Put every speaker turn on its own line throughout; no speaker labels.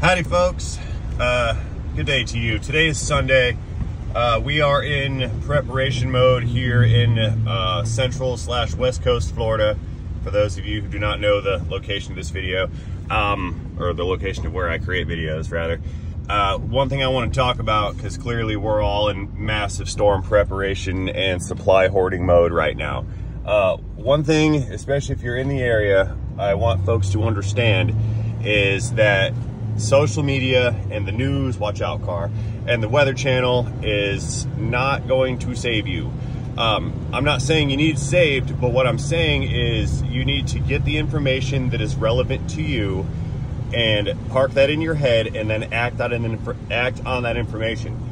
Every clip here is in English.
Howdy folks, good day to you. Today is Sunday. We are in preparation mode here in central / west coast Florida. For those of you who do not know the location of this video, or the location of where I create videos rather. One thing I want to talk about, because clearly we're all in massive storm preparation and supply hoarding mode right now. One thing, especially if you're in the area, I want folks to understand is that social media and the news, watch out car, and the Weather Channel is not going to save you. I'm not saying you need saved, but what I'm saying is you need to get the information that is relevant to you and park that in your head and then act on that information.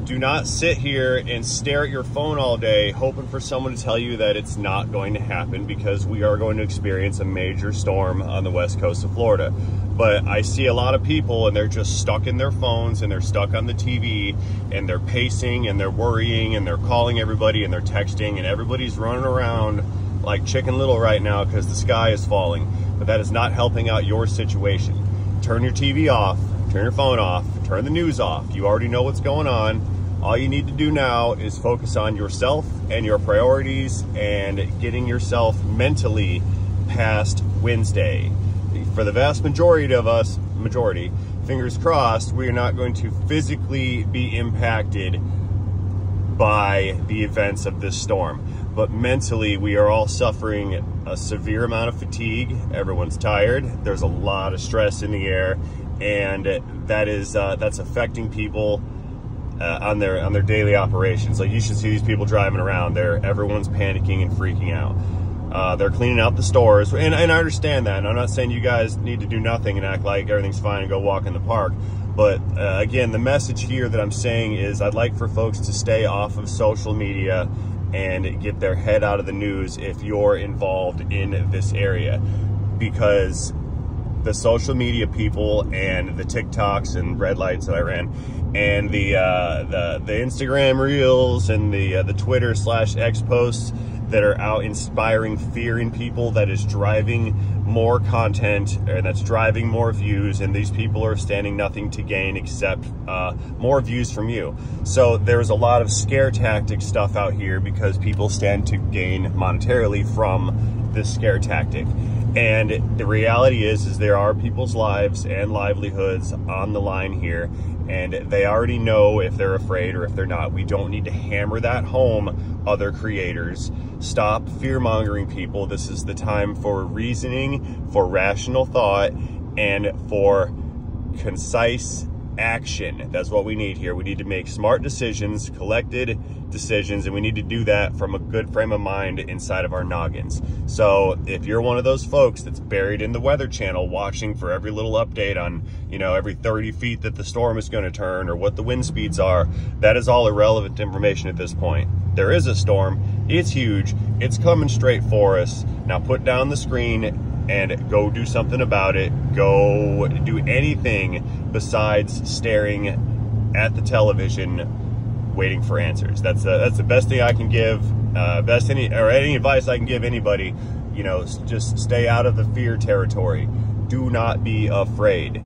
Do not sit here and stare at your phone all day hoping for someone to tell you that it's not going to happen, because we are going to experience a major storm on the west coast of Florida. But I see a lot of people and they're just stuck in their phones and they're stuck on the TV and they're pacing and they're worrying and they're calling everybody and they're texting and everybody's running around like Chicken Little right now because the sky is falling. But that is not helping out your situation. Turn your TV off, turn your phone off, turn the news off. You already know what's going on. All you need to do now is focus on yourself and your priorities and getting yourself mentally past Wednesday. For the vast majority of us, fingers crossed, we are not going to physically be impacted by the events of this storm. But mentally, we are all suffering a severe amount of fatigue. Everyone's tired. There's a lot of stress in the air, and that's affecting people on their daily operations. Like, you should see these people driving around. Everyone's panicking and freaking out. They're cleaning out the stores, and I understand that. And I'm not saying you guys need to do nothing and act like everything's fine and go walk in the park. But again, the message here that I'm saying is I'd like for folks to stay off of social media and get their head out of the news if you're involved in this area, because the social media people and the TikToks and red lights that I ran and the Instagram reels and the Twitter / X posts that are out inspiring fear in people, that is driving more content and that's driving more views, and these people are standing nothing to gain except more views from you. So there's a lot of scare tactic stuff out here because people stand to gain monetarily from this scare tactic. And the reality is there are people's lives and livelihoods on the line here, and they already know if they're afraid or if they're not. We don't need to hammer that home, other creators. Stop fear-mongering people. This is the time for reasoning, for rational thought, and for concise action. That's what we need here. We need to make smart decisions, collected decisions, and we need to do that from a good frame of mind inside of our noggins. So if you're one of those folks that's buried in the Weather Channel watching for every little update on, every 30 feet that the storm is going to turn or what the wind speeds are, that is all irrelevant information at this point. There is a storm. It's huge. It's coming straight for us. Now put down the screen and go do something about it. Go do anything besides staring at the television waiting for answers. That's the best thing I can give, any advice I can give anybody. Just stay out of the fear territory. Do not be afraid.